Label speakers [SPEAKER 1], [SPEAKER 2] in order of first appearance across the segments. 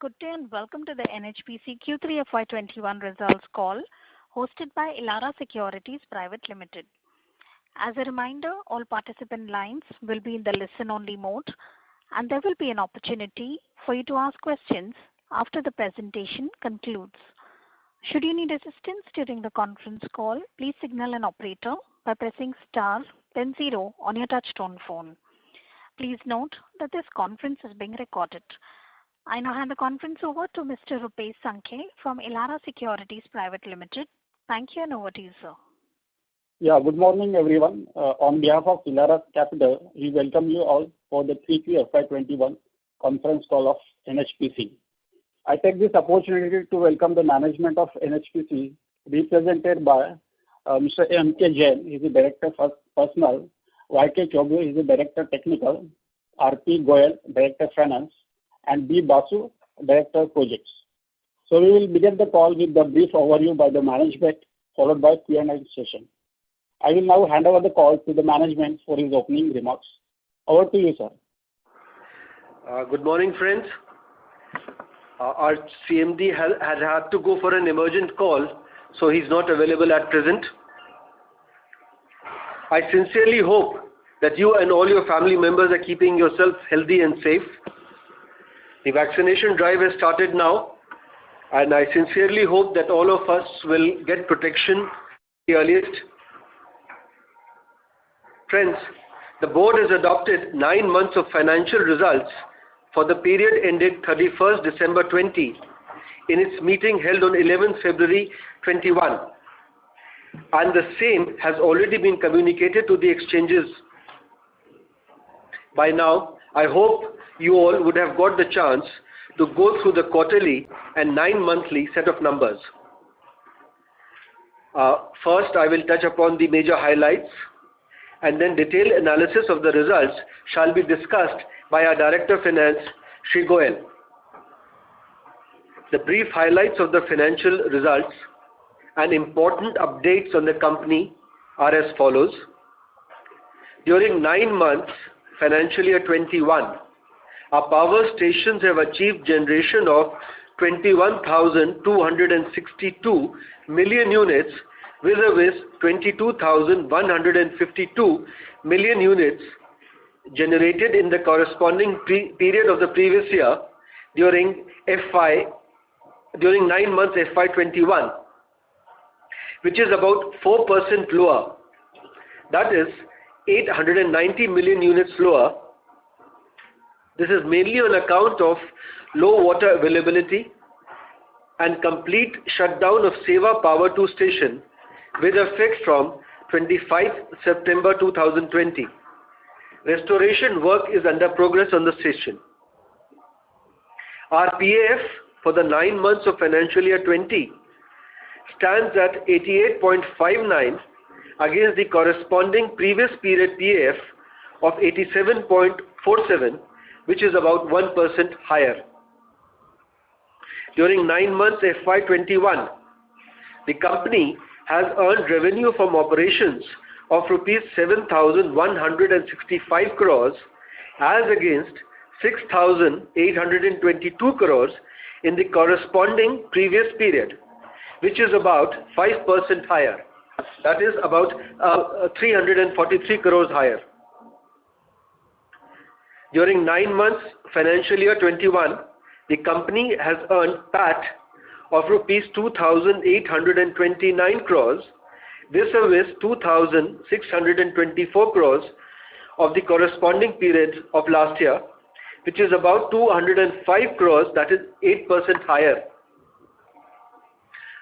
[SPEAKER 1] Good day and welcome to the NHPC Q3 FY21 results call hosted by Elara Securities Private Limited. As a reminder, all participant lines will be in the listen-only mode, and there will be an opportunity for you to ask questions after the presentation concludes. Should you need assistance during the conference call, please signal an operator by pressing star then 0 on your touchtone phone. Please note that this conference is being recorded. I now hand the conference over to Mr. Rupesh Sankhe from Elara Securities Private Limited. Thank you and over to you, sir.
[SPEAKER 2] Yeah, good morning everyone. On behalf of Elara Capital, we welcome you all for the 3Q FY21 conference call of NHPC. I take this opportunity to welcome the management of NHPC, represented by Mr. M.K. Jain, he is the Director of Personnel, Y.K. Chobu, he is the Director Technical, R.P. Goyal, Director Finance, and B. Basu, Director of Projects. So we will begin the call with the brief overview by the management, followed by Q&A session. I will now hand over the call to the management for his opening remarks. Over to you, sir.
[SPEAKER 3] Good morning, friends. Our CMD had to go for an emergent call, so he's not available at present. I sincerely hope that you and all your family members are keeping yourself healthy and safe. The vaccination drive has started now, and I sincerely hope that all of us will get protection the earliest. Friends, the board has adopted 9 months of financial results for the period ended 31st December 20 in its meeting held on 11th February 21, and the same has already been communicated to the exchanges. By now, I hope you all would have got the chance to go through the quarterly and 9-monthly set of numbers. First, I will touch upon the major highlights, and then detailed analysis of the results shall be discussed by our Director of Finance, Shri Goyal. The brief highlights of the financial results and important updates on the company are as follows. During 9 months, financial year 21, our power stations have achieved generation of 21,262 million units vis-a-vis 22,152 million units generated in the corresponding period of the previous year during 9 months FY21, which is about 4% lower. That is 890 million units lower. This is mainly on account of low water availability and complete shutdown of Seva Power 2 station with effect from 25 September 2020. Restoration work is under progress on the station. Our PAF for the 9 months of financial year 20 stands at 88.59 against the corresponding previous period PAF of 87.47, which is about 1% higher. During 9 months FY21, the company has earned revenue from operations of rupees 7,165 crores as against 6,822 crores in the corresponding previous period, which is about 5% higher. That is about 343 crores higher. During 9 months financial year 21, the company has earned PAT of rupees 2,829 crores vis-a-vis 2,624 crores of the corresponding period of last year, which is about 205 crores, that is 8% higher.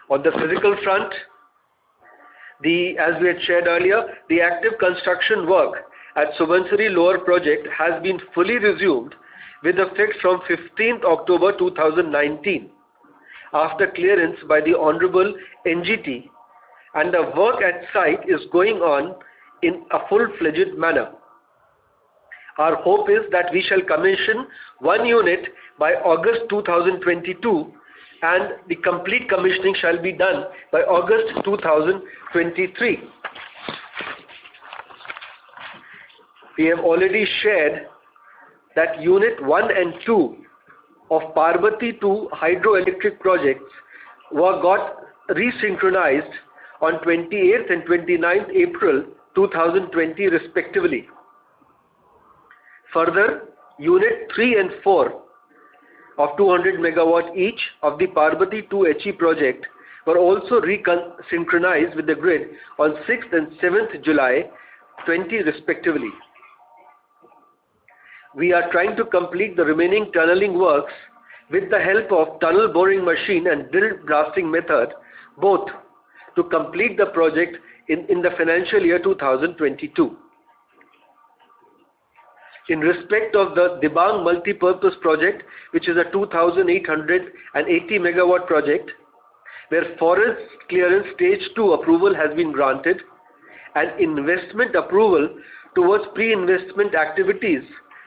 [SPEAKER 3] On the physical front, as we had shared earlier, the active construction work at Subansiri Lower Project has been fully resumed with effect from 15th October 2019 after clearance by the Honorable NGT, and the work at site is going on in a full-fledged manner. Our hope is that we shall commission 1 unit by August 2022 and the complete commissioning shall be done by August 2023. We have already shared that Unit 1 and 2 of Parbati-II hydroelectric projects got resynchronized on 28th and 29th April 2020 respectively. Further, Unit 3 and 4 of 200 MW each of the Parbati-II HE project were also synchronized with the grid on 6th and 7th July 20 respectively. We are trying to complete the remaining tunneling works with the help of tunnel boring machine and drill blasting method, both to complete the project in the financial year 2022. In respect of the Dibang multi-purpose project, which is a 2,880 MW project, where forest clearance stage 2 approval has been granted and investment approval towards pre-investment activities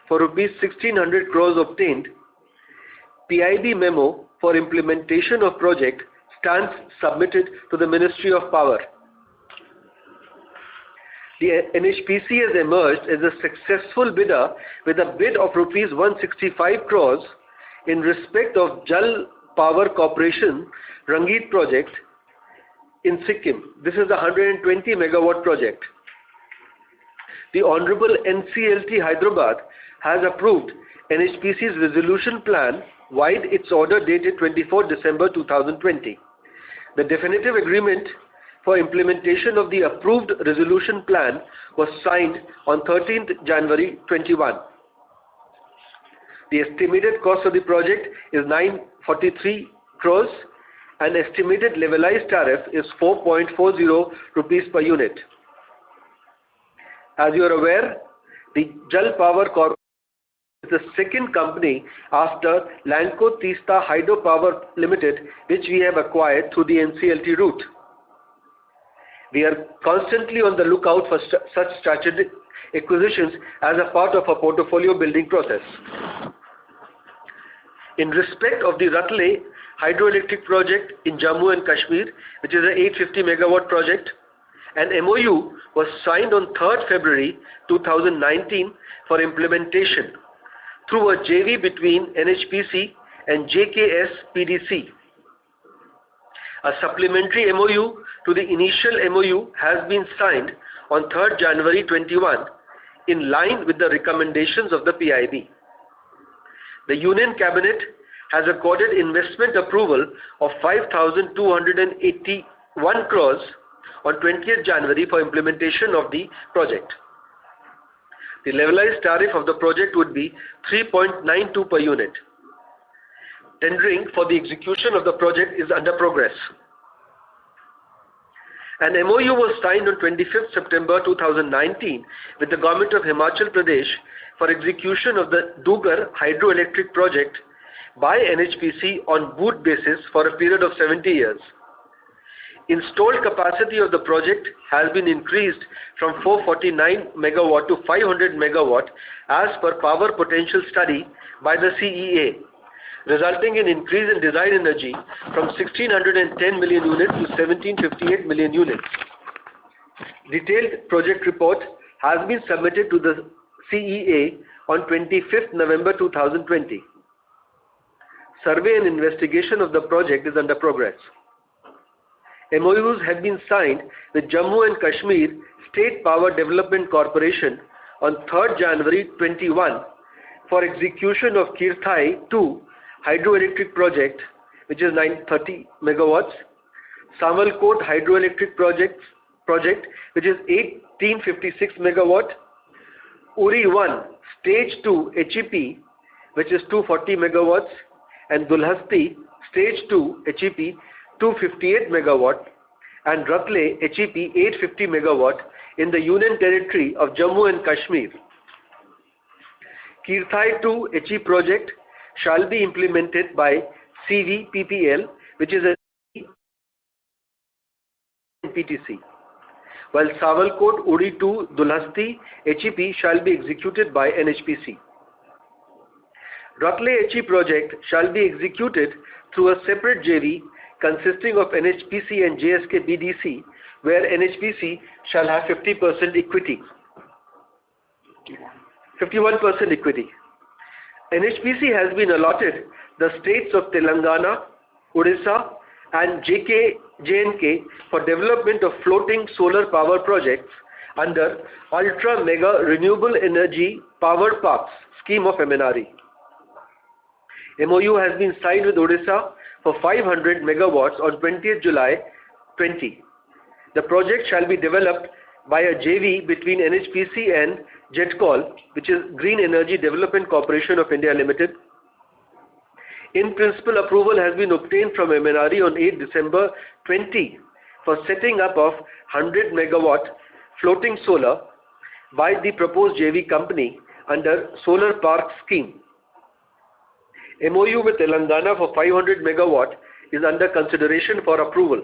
[SPEAKER 3] for rupees 1,600 crores obtained, PIB memo for implementation of project stands submitted to the Ministry of Power. The NHPC has emerged as a successful bidder with a bid of rupees 165 crores in respect of Jal Power Corporation Rangit project in Sikkim. This is a 120 MW project. The Honorable NCLT Hyderabad has approved NHPC's resolution plan vide its order dated 24 December 2020. The definitive agreement for implementation of the approved resolution plan was signed on 13th January 21. The estimated cost of the project is 943 crores and estimated levelized tariff is 4.40 rupees per unit. As you are aware, the Jal Power Corporation is the second company after Lanco Teesta Hydropower Limited, which we have acquired through the NCLT route. We are constantly on the lookout for such strategic acquisitions as a part of our portfolio building process. In respect of the Ratle hydroelectric project in Jammu and Kashmir, which is an 850 MW project, an MOU was signed on 3rd February 2019 for implementation through a JV between NHPC and JKS PDC. A supplementary MOU to the initial MOU has been signed on 3rd January 21 in line with the recommendations of the PIB. The Union Cabinet has accorded investment approval of 5,281 crores on 20th January for implementation of the project. The levelized tariff of the project would be 3.92 per unit. Tendering for the execution of the project is under progress. An MOU was signed on 25th September 2019 with the Government of Himachal Pradesh for execution of the Dugar hydroelectric project by NHPC on BOOT basis for a period of 70 years. Installed capacity of the project has been increased from 449 MW to 500 MW as per power potential study by the CEA, resulting in increase in design energy from 1610 million units to 1758 million units. Detailed project report has been submitted to the CEA on 25th November 2020. Survey and investigation of the project is under progress. MOUs have been signed with Jammu and Kashmir State Power Development Corporation on 3rd January 21 for execution of Kirthai 2 hydroelectric project, which is 930 MW, Samalkot hydroelectric project, which is 1856 MW, Uri 1 stage 2 HEP, which is 240 MW, and Dulhasti stage 2 HEP 258 MW, and Ratle HEP 850 MW in the Union Territory of Jammu and Kashmir. Kirthai 2 HE project shall be implemented by CVPPL, which is a PTC, while Savalkot Uri 2 Dulhasti HEP shall be executed by NHPC. Ratle HE project shall be executed through a separate JV consisting of NHPC and JSK BDC, where NHPC shall have 50% equity. 51% equity. NHPC has been allotted the states of Telangana, Odisha, and JNK for development of floating solar power projects under Ultra Mega Renewable Energy Power Parks scheme of MNRE. MOU has been signed with Odisha for 500 megawatts on 20th July 20. The project shall be developed by a JV between NHPC and JETCOL, which is Green Energy Development Corporation of India Limited. In principle, approval has been obtained from MNRE on 8 December 20 for setting up of 100 megawatt floating solar by the proposed JV company under Solar Park Scheme. MOU with Telangana for 500 megawatt is under consideration for approval.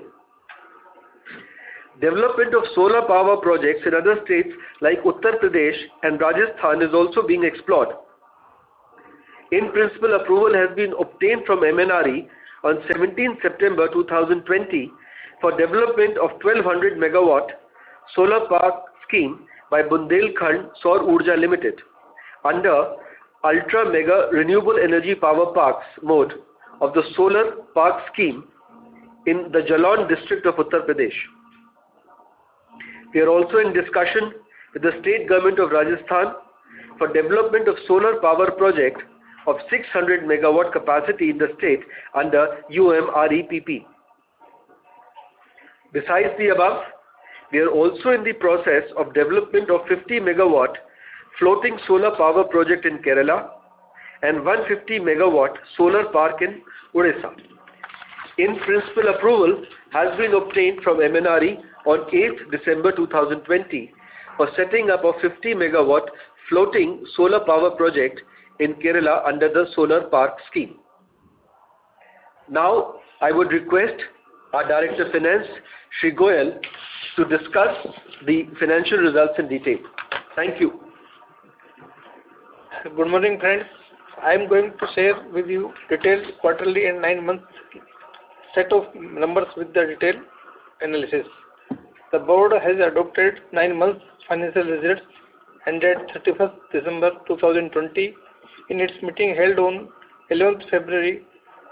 [SPEAKER 3] Development of solar power projects in other states like Uttar Pradesh and Rajasthan is also being explored. In principle, approval has been obtained from MNRE on 17 September 2020 for development of 1200 megawatt solar park scheme by Bundelkhand Saur Urja Limited under Ultra Mega Renewable Energy Power Parks mode of the Solar Park Scheme in the Jalon district of Uttar Pradesh. We are also in discussion with the state government of Rajasthan for development of solar power project of 600 megawatt capacity in the state under UMREPP. Besides the above, we are also in the process of development of 50 megawatt floating solar power project in Kerala and 150 megawatt solar park in Odisha. In principle, approval has been obtained from MNRE on 8th December 2020 for setting up a 50 megawatt floating solar power project in Kerala under the Solar Park Scheme. Now, I would request our Director of Finance, Shri Goyal, to discuss the financial results in detail. Thank you.
[SPEAKER 4] Good morning, friends. I am going to share with you detailed quarterly and 9-month set of numbers with the detailed analysis. The board has adopted 9-month financial results ended 31st December 2020 in its meeting held on 11th February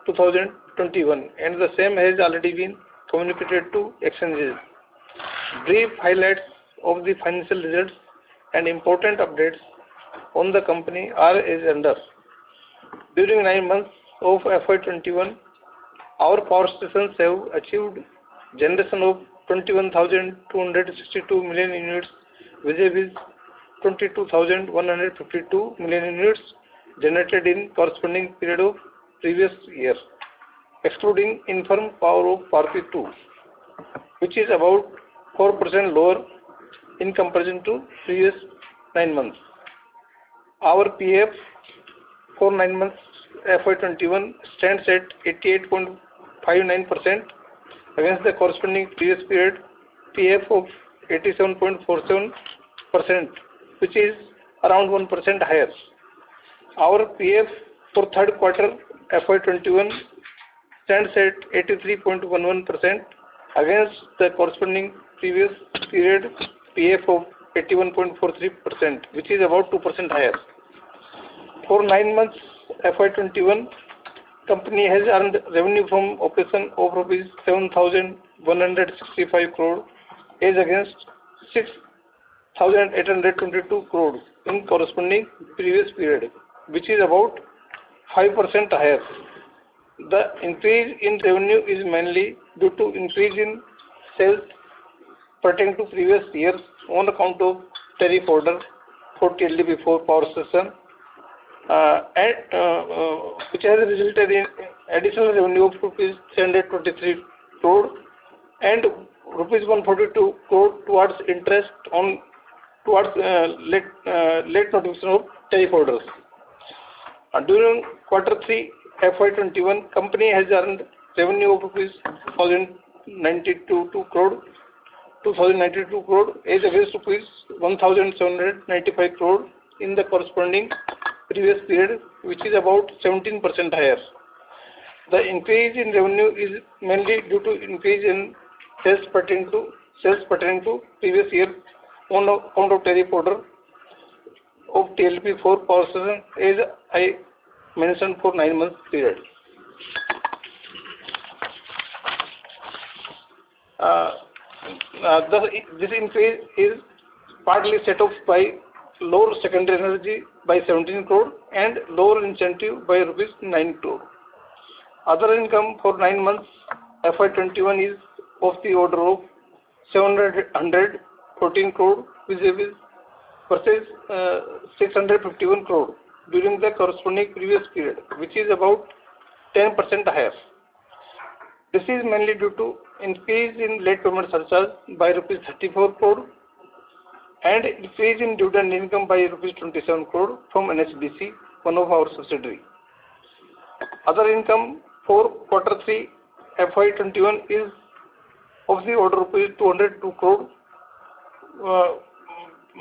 [SPEAKER 4] 2021, and the same has already been communicated to exchanges. Brief highlights of the financial results and important updates on the company are as under. During 9 months of FY21, our power stations have achieved generation of 21,262 million units vis-a-vis 22,152 million units generated in corresponding period of previous year, excluding infirm power of Parthi 2, which is about 4% lower in comparison to previous 9 months. Our PF for 9 months FY21 stands at 88.59% against the corresponding previous period PF of 87.47%, which is around 1% higher. Our PF for third quarter FY21 stands at 83.11% against the corresponding previous period PF of 81.43%, which is about 2% higher. For 9 months FY21, company has earned revenue from operation of rupees 7,165 crore as against 6,822 crore in corresponding previous period, which is about 5% higher. The increase in revenue is mainly due to increase in sales pertaining to previous years on account of tariff order for TLDP4 power station, which has resulted in additional revenue of rupees 323 crore and rupees 142 crore towards interest on late notification of tariff orders. During quarter 3 FY21, company has earned revenue of rupees 2,092 crore as against rupees 1,795 crore in the corresponding previous period, which is about 17% higher. The increase in revenue is mainly due to increase in sales pertaining to previous year on account of tariff order of TLP4 power station, as I mentioned for 9 months period. This increase is partly set off by lower secondary energy by 17 crore and lower incentive by rupees 9 crore. Other income for 9 months FY21 is of the order of 714 crore versus 651 crore during the corresponding previous period, which is about 10% higher. This is mainly due to increase in late payment surcharge by rupees 34 crore and increase in dividend income by rupees 27 crore from NHBC, one of our subsidiary. Other income for quarter 3 FY21 is of the order of rupees 202 crore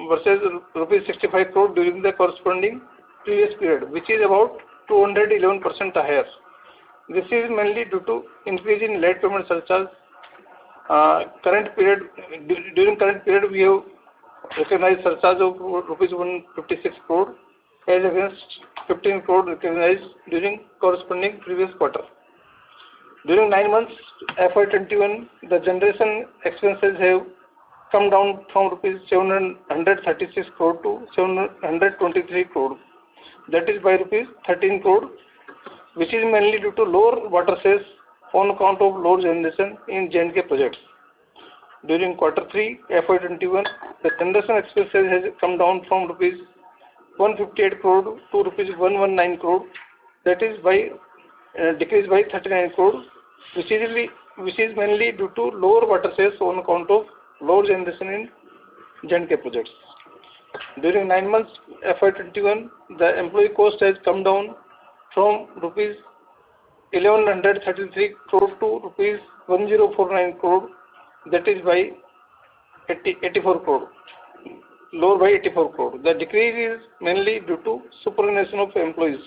[SPEAKER 4] versus rupees 65 crore during the corresponding previous period, which is about 211% higher. This is mainly due to increase in late payment surcharge. During current period, we have recognized surcharge of rupees 156 crore as against 15 crore recognized during corresponding previous quarter. During 9 months FY21, the generation expenses have come down from rupees 736 crore to 723 crore. That is by rupees 13 crore, which is mainly due to lower water sales on account of lower generation in J&K projects. During quarter 3 FY21, the generation expenses has come down from rupees 158 crore to rupees 119 crore. That is by decreased by 39 crore, which is mainly due to lower water sales on account of lower generation in J&K projects. During 9 months FY21, the employee cost has come down from rupees 1133 crore to rupees 1049 crore, that is by 84 crore, lower by 84 crore. The decrease is mainly due to superannuation of employees,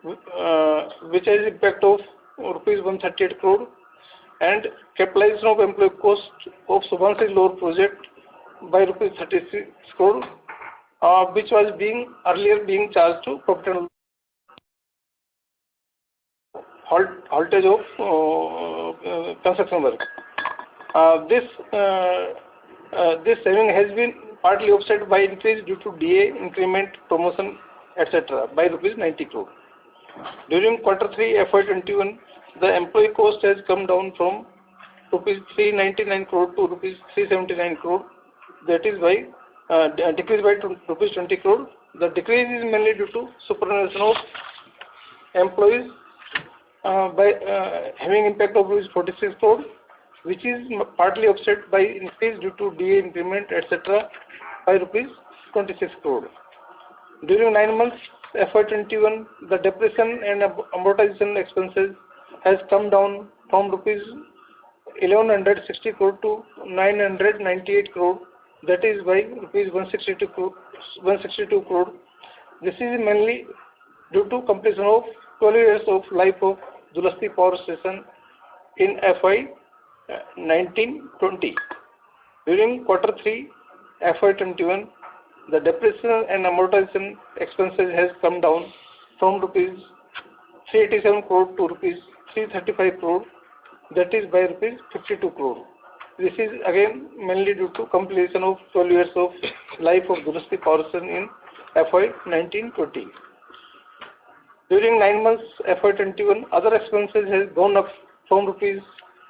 [SPEAKER 4] which has impact of rupees 138 crore, and capitalization of employee cost of Subansiri Lower project by rupees 36 crore, which was earlier being charged to profit and haltage of construction work. This saving has been partly offset by increase due to DA, increment, promotion, etc. by rupees 90 crore. During quarter 3 FY21, the employee cost has come down from rupees 399 crore to rupees 379 crore. That is by decreased by rupees 20 crore. The decrease is mainly due to superannuation of employees by having impact of rupees 46 crore, which is partly offset by increase due to DA, increment, etc. by rupees 26 crore. During 9 months FY21, the depreciation and amortization expenses has come down from rupees 1160 crore to 998 crore, that is by rupees 162 crore. This is mainly due to completion of 12 years of life of Dulhasti Power Station in FY 1920. During quarter 3 FY21, the depreciation and amortization expenses has come down from rupees 387 crore to rupees 335 crore, that is by rupees 52 crore. This is again mainly due to completion of 12 years of life of Dulhasti Power Station in FY 1920. During 9 months FY21, other expenses has gone up from rupees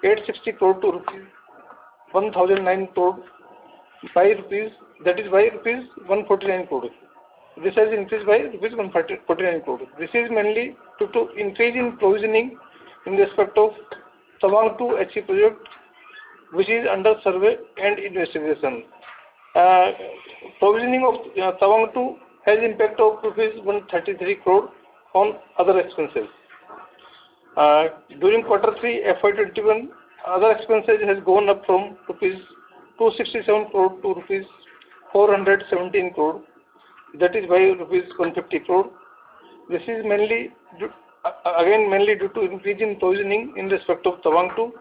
[SPEAKER 4] 860 crore to rupees 1009 crore by rupees, that is by rupees 149 crore. This has increased by rupees 149 crore. This is mainly due to increase in provisioning in respect of Tawang 2 HE project, which is under survey and investigation. Provisioning of Tawang 2 has impact of rupees 133 crore on other expenses. During quarter 3 FY21, other expenses has gone up from rupees 267 crore to rupees 417 crore, that is by rupees 150 crore. This is mainly due to increase in provisioning in respect of Tawang 2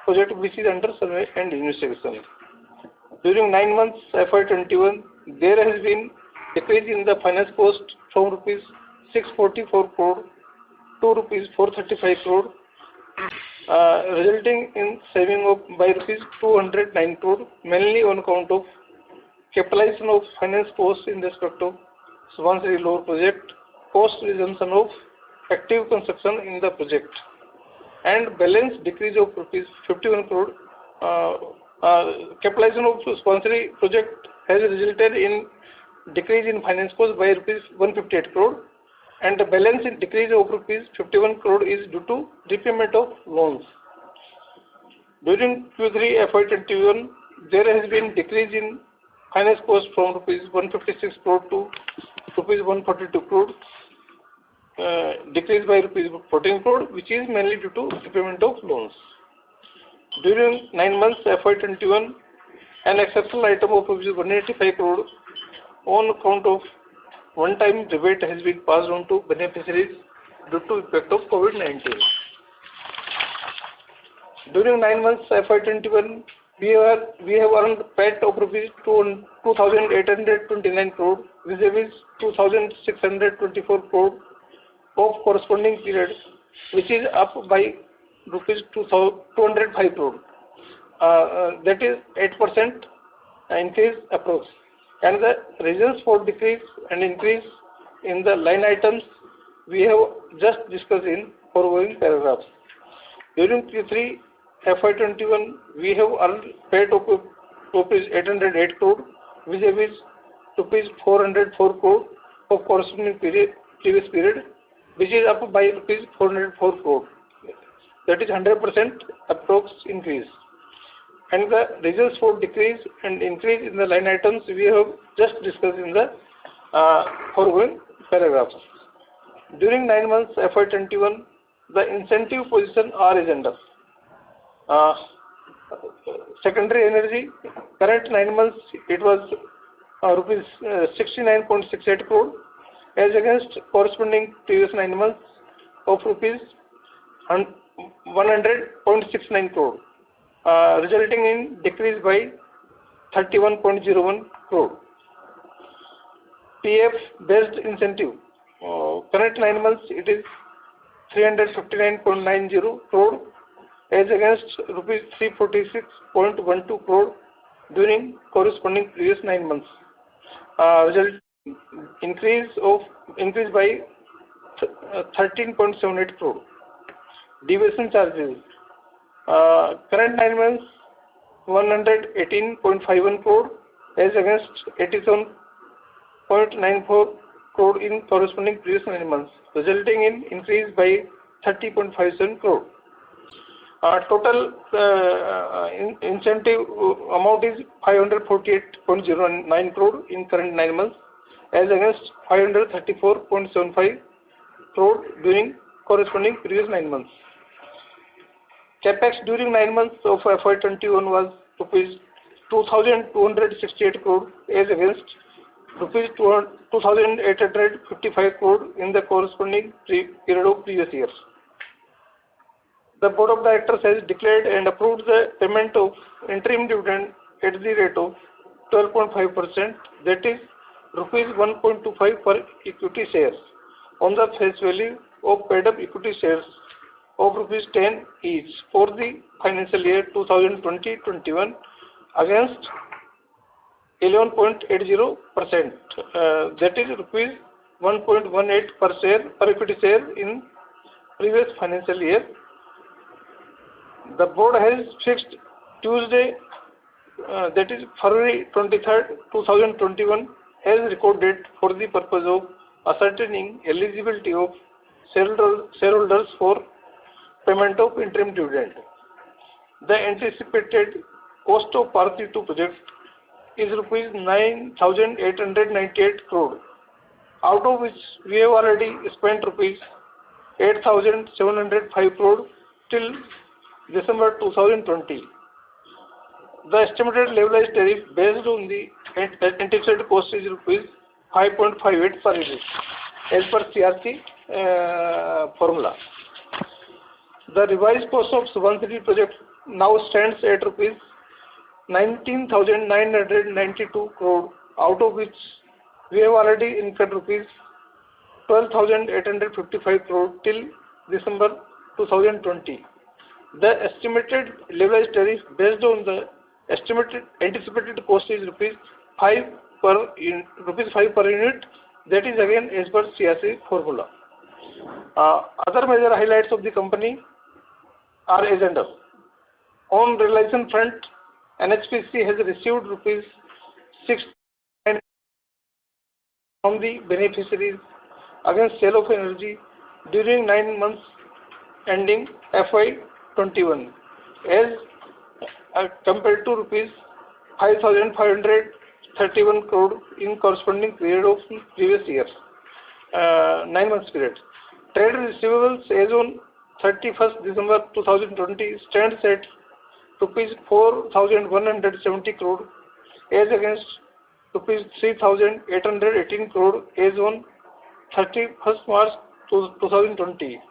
[SPEAKER 4] project, which is under survey and investigation. During 9 months FY21, there has been decrease in the finance cost from rupees 644 crore to rupees 435 crore, resulting in saving of by rupees 209 crore, mainly on account of capitalization of finance costs in respect of Subansiri Lower project, post resumption of active construction in the project, and balance decrease of rupees 51 crore. Capitalization of Subansiri project has resulted in decrease in finance cost by rupees 158 crore, and the balance in decrease of rupees 51 crore is due to repayment of loans. During Q3 FY21, there has been decrease in finance cost from rupees 156 crore to rupees 142 crore, decreased by rupees 14 crore, which is mainly due to repayment of loans. During 9 months FY21, an exceptional item of rupees 185 crore on account of one-time rebate has been passed on to beneficiaries due to effect of COVID-19. During 9 months FY21, we have earned PAT of rupees 2,829 crore vis-a-vis 2,624 crore of corresponding period, which is up by rupees 205 crore. That is 8% increase approx. And the reasons for decrease and increase in the line items we have just discussed in foregoing paragraphs. During Q3 FY21, we have earned PAT of rupees 808 crore vis-a-vis rupees 404 crore of corresponding previous period, which is up by rupees 404 crore. That is 100% approx increase. And the reasons for decrease and increase in the line items we have just discussed in the foregoing paragraphs. During 9 months FY21, the incentive position are as under. Secondary energy, current 9 months it was rupees 69.68 crore as against corresponding previous 9 months of rupees 100.69 crore, resulting in decrease by 31.01 crore. PF based incentive, current 9 months it is 359.90 crore as against rupees 346.12 crore during corresponding previous 9 months, result increase by 13.78 crore. Deviation charges, current 9 months 118.51 crore as against 87.94 crore in corresponding previous 9 months, resulting in increase by 30.57 crore. Total incentive amount is 548.09 crore in current 9 months as against 534.75 crore during corresponding previous 9 months. Capex during 9 months of FY21 was rupees 2,268 crore as against rupees 2,855 crore in the corresponding period of previous years. The Board of Directors has declared and approved the payment of interim dividend at the rate of 12.5%, that is rupees 1.25 per equity shares on the face value of paid up equity shares of rupees 10 each for the financial year 2020-21 against 11.80%, that is rupees 1.18 per equity share in previous financial year. The board has fixed Tuesday, that is February 23rd, 2021 as record date for the purpose of ascertaining eligibility of shareholders for payment of interim dividend. The anticipated cost of Parathi 2 project is rupees 9,898 crore, out of which we have already spent rupees 8,705 crore till December 2020. The estimated levelized tariff based on the anticipated cost is rupees 5.58 per unit as per CRC formula. The revised cost of Subansiri project now stands at rupees 19,992 crore, out of which we have already incurred rupees 12,855 crore till December 2020. The estimated leverage tariff based on the anticipated cost is rupees 5 per unit. That is again as per CRC formula. Other major highlights of the company are as under. On realization front, NHPC has received rupees 6 from the beneficiaries against sale of energy during 9 months ending FY21 as compared to rupees 5,531 crore in corresponding period of previous years, 9 months period. Trade receivables as on 31st December 2020 stands at rupees 4,170 crore as against rupees 3,818 crore as on 31st March 2020.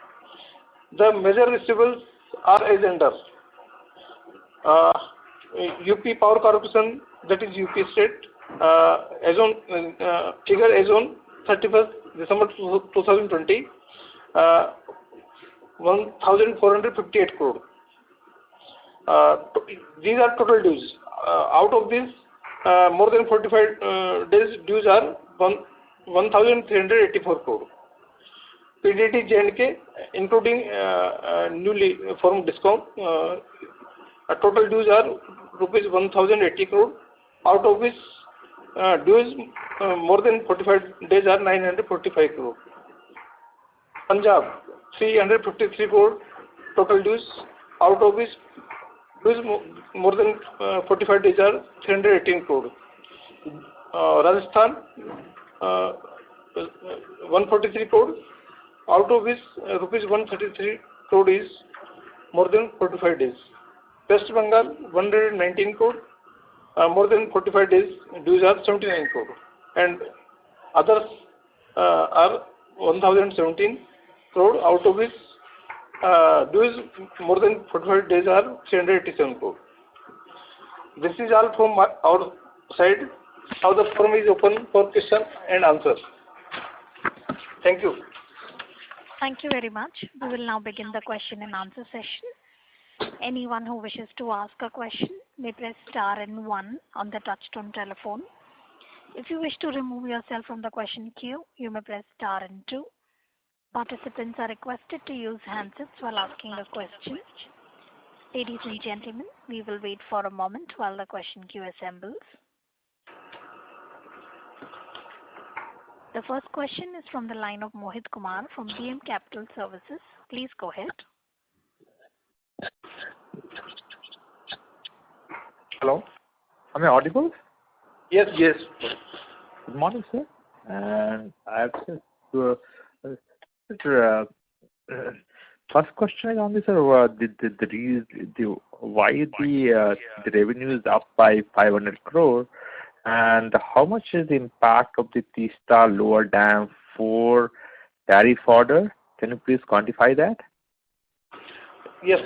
[SPEAKER 4] The major receivables are as under. UP Power Corporation, that is UP State, as on figure as on 31st December 2020, 1,458 crore. These are total dues. Out of this, more than 45 days dues are 1,384 crore. PDT J&K, including newly formed DISCOM, total dues are rupees 1,080 crore, out of which dues more than 45 days are 945 crore. Punjab, 353 crore total dues, out of which dues more than 45 days are 318 crore. Rajasthan, 143 crore, out of which rupees 133 crore is more than 45 days. West Bengal, 119 crore, more than 45 days dues are 79 crore, and others are 1,017 crore, out of which dues more than 45 days are 387 crore. This is all from our side. Now the forum is open for question and answers. Thank you.
[SPEAKER 1] Thank you very much. We will now begin the question and answer session. Anyone who wishes to ask a question may press star and 1 on the touchtone telephone. If you wish to remove yourself from the question queue, you may press star and 2. Participants are requested to use handsets while asking a question. Ladies and gentlemen, we will wait for a moment while the question queue assembles. The first question is from the line of Mohit Kumar from BM Capital Services. Please go ahead.
[SPEAKER 5] Hello, am I audible?
[SPEAKER 3] Yes.
[SPEAKER 5] Good morning, sir. And I have first question is on this, sir. Why the revenue is up by 500 crore, and how much is the impact of the Teesta Lower Dam 4 tariff order? Can you please quantify that?
[SPEAKER 4] Yes.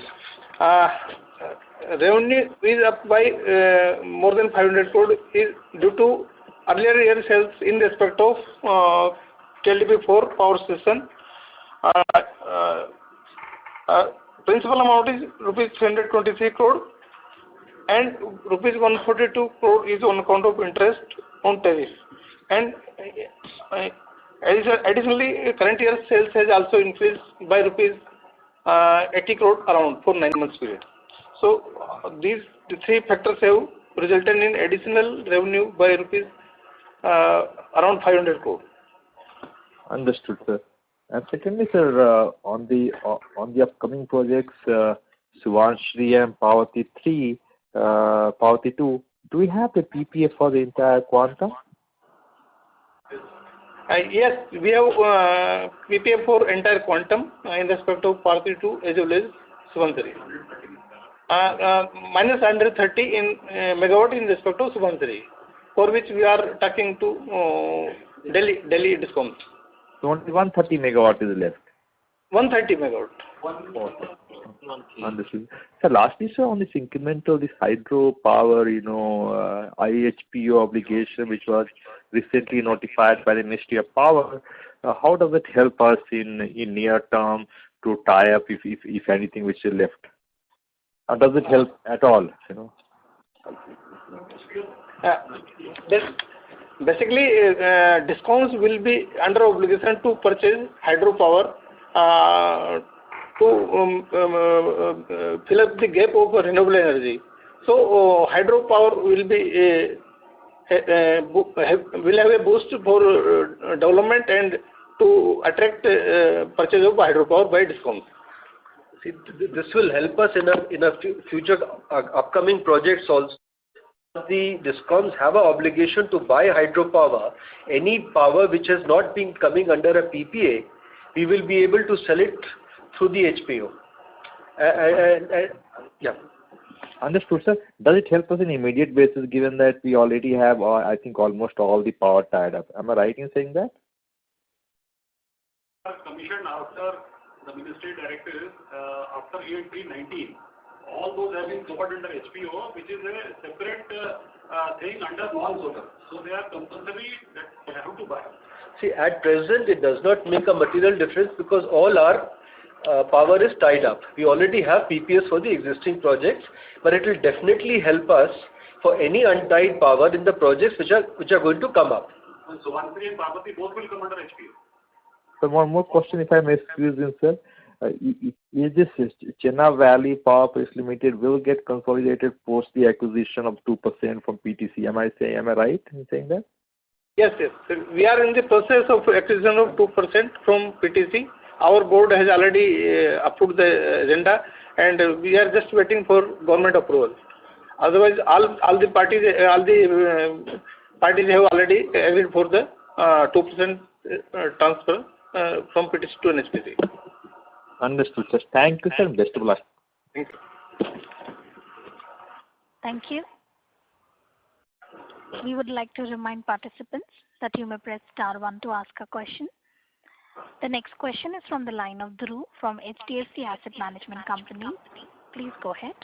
[SPEAKER 4] Revenue is up by more than 500 crore is due to earlier year sales in respect of KLDP4 power station. Principal amount is rupees 323 crore and rupees 142 crore is on account of interest on tariff. And additionally, current year sales has also increased by rupees 80 crore around for 9 months period. So these three factors have resulted in additional revenue by rupees around 500 crore.
[SPEAKER 5] Understood, sir. And secondly, sir, on the upcoming projects, Subansiri and Parbati 3, Parbati 2, do we have the PPA for the entire quantum?
[SPEAKER 4] Yes, we have PPA for entire quantum in respect of Parbati 2 as well as Subansiri. Minus 130 in megawatt in respect of Subansiri, for which we are talking to Delhi DISCOMs.
[SPEAKER 5] So only 130 megawatt is left.
[SPEAKER 4] 130 megawatt.
[SPEAKER 5] Understood. So lastly, sir, on this incremental, this hydropower, IHPO obligation, which was recently notified by the Ministry of Power, how does it help us in near term to tie up, if anything, which is left? Or does it help at all?
[SPEAKER 4] Basically, DISCOMs will be under obligation to purchase hydropower to fill up the gap of renewable energy. So hydropower will have a boost for development and to attract purchase of hydropower by DISCOMs.
[SPEAKER 3] See, this will help us in a future upcoming projects also. The DISCOMs have an obligation to buy hydropower. Any power which has not been coming under a PPA, we will be able to sell it through the HPO. Yeah.
[SPEAKER 5] Understood, sir. Does it help us in immediate basis, given that we already have, I think, almost all the power tied up? Am I right in saying that?
[SPEAKER 6] Commissioned after the ministry directives after year 319. All those have been covered under HPO, which is a separate thing under non-solar. So they are compulsory that they have to buy.
[SPEAKER 3] See, at present it does not make a material difference because all our power is tied up. We already have PPAs for the existing projects, but it will definitely help us for any untied power in the projects which are going to come up.
[SPEAKER 6] And Subansiri and Parvati both will come under HPO.
[SPEAKER 5] So one more question, if I may squeeze in, sir. Is this Chenab Valley Power Press Limited will get consolidated post the acquisition of 2% from PTC? Am I right in saying that?
[SPEAKER 4] Yes. We are in the process of acquisition of 2% from PTC. Our board has already approved the agenda, and we are just waiting for government approval. Otherwise, all the parties have already agreed for the 2% transfer from PTC to NHPC.
[SPEAKER 5] Understood, sir. Thank you, sir. Best of luck.
[SPEAKER 4] Thank you.
[SPEAKER 1] Thank you. We would like to remind participants that you may press *1 to ask a question. The next question is from the line of Dhruv from HDFC Asset Management Company. Please go ahead.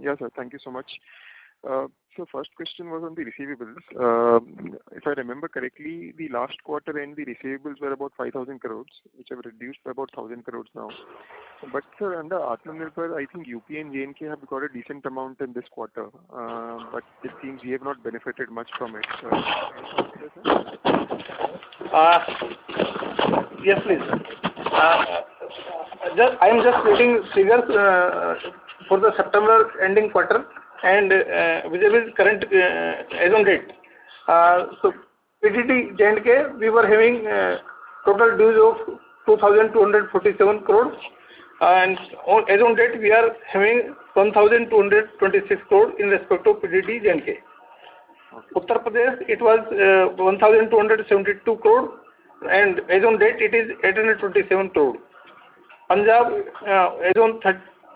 [SPEAKER 7] Yes, sir. Thank you so much. So first question was on the receivables. If I remember correctly, the last quarter end, the receivables were about 5,000 crores, which have reduced by about 1,000 crores now. But sir, under Atmanirbhar, I think UP and J&K have got a decent amount in this quarter. But it seems we have not benefited much from it.
[SPEAKER 4] Yes, please. I am just reading figures for the September ending quarter and vis-a-vis current as on date. So PTT J&K, we were having total dues of 2,247 crores, and as on date we are having 1,226 crores in respect of PTT J&K. Uttar Pradesh, it was 1,272 crores, and as on date it is 827 crores. Punjab, as on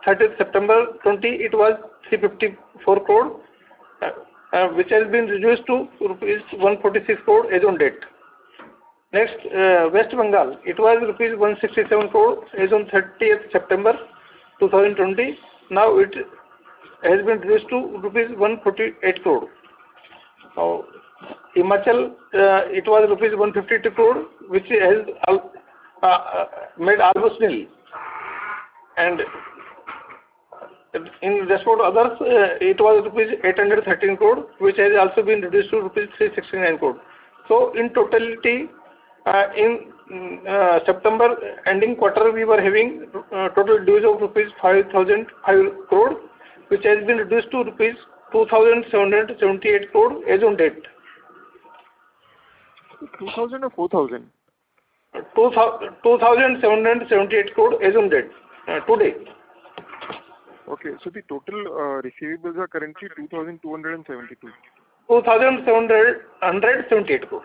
[SPEAKER 4] 30th September 20, it was 354 crore, which has been reduced to rupees 146 crore as on date. Next, West Bengal, it was rupees 167 crore as on 30th September 2020. Now it has been reduced to rupees 148 crore. Now, Himachal, it was rupees 152 crore, which has made almost nil. And in respect to others, it was rupees 813 crore, which has also been reduced to rupees 369 crore. So in totality, in September ending quarter, we were having total dues of rupees 5,005 crore, which has been reduced to rupees 2,778 crore as on date.
[SPEAKER 7] 2,000 or 4,000?
[SPEAKER 4] 2,778 crore as on date, today.
[SPEAKER 7] Okay, so the total receivables are currently 2,272.
[SPEAKER 4] 2,778 crore.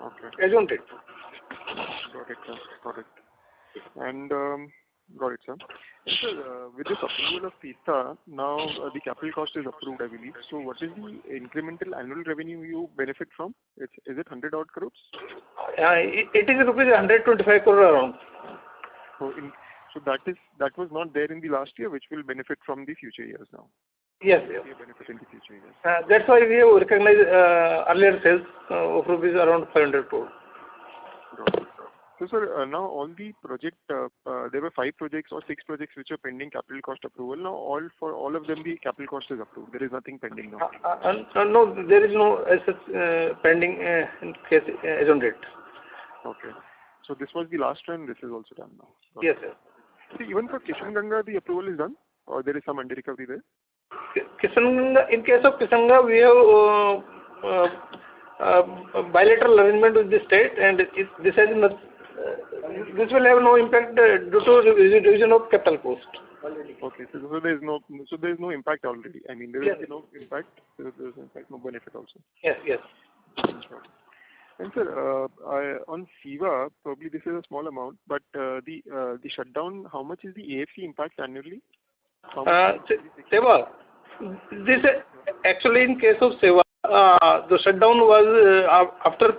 [SPEAKER 7] Okay.
[SPEAKER 4] As on date.
[SPEAKER 7] Got it, sir. Got it. And got it, sir. Sir, with this approval of Teesta, now the capital cost is approved, I believe. So what is the incremental annual revenue you benefit from? Is it 100 odd crores?
[SPEAKER 4] It is rupees 125 crore around.
[SPEAKER 7] So that was not there in the last year, which will benefit from the future years now.
[SPEAKER 4] Yes.
[SPEAKER 7] Be a benefit in the future years.
[SPEAKER 4] That's why we have recognized earlier sales of rupees around 500 crore.
[SPEAKER 7] So, sir, now all the project, there were 5 projects or 6 projects which are pending capital cost approval. Now, for all of them, the capital cost is approved. There is nothing pending now.
[SPEAKER 4] No, there is no such pending in case as on date.
[SPEAKER 7] Okay. So this was the last one. This is also done now.
[SPEAKER 4] Yes, sir.
[SPEAKER 7] See, even for Kishanganga, the approval is done, or there is some under recovery there?
[SPEAKER 4] Kishanganga, in case of Kishanganga, we have bilateral arrangement with the state, and this will have no impact due to revision of capital cost.
[SPEAKER 7] Okay, so there is no impact already. I mean, there is no impact. There is in fact no benefit also.
[SPEAKER 4] Yes.
[SPEAKER 7] And sir, on SEWA, probably this is a small amount, but the shutdown, how much is the AFC impact annually?
[SPEAKER 4] SEWA. This actually in case of SEWA, the shutdown was after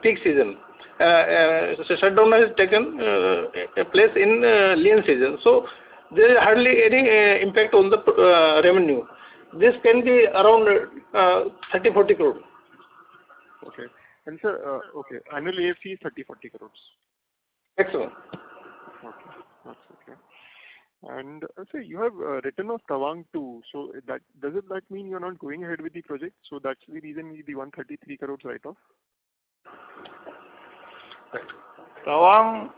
[SPEAKER 4] peak season. So shutdown has taken place in lean season. So there is hardly any impact on the revenue. This can be around 30-40 crore.
[SPEAKER 7] Okay. And sir, annual AFC is 30-40 crores.
[SPEAKER 4] Excellent.
[SPEAKER 7] Okay, that's okay. And sir, you have written off Tawang too. So does that mean you're not going ahead with the project? So that's the reason the 133 crores write-off.
[SPEAKER 8] Tawang,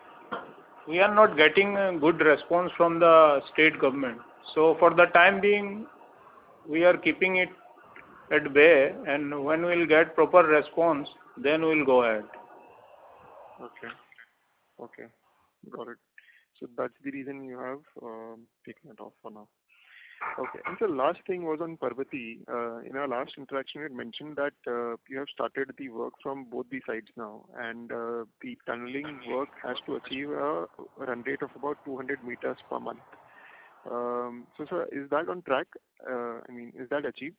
[SPEAKER 8] we are not getting a good response from the state government. So for the time being, we are keeping it at bay, and when we'll get proper response, then we'll go ahead.
[SPEAKER 7] Okay, got it. So that's the reason you have taken it off for now. Okay, and the last thing was on Parvati. In our last interaction, you had mentioned that you have started the work from both the sides now, and the tunneling work has to achieve a run rate of about 200 meters per month. So, sir, is that on track? Is that achieved?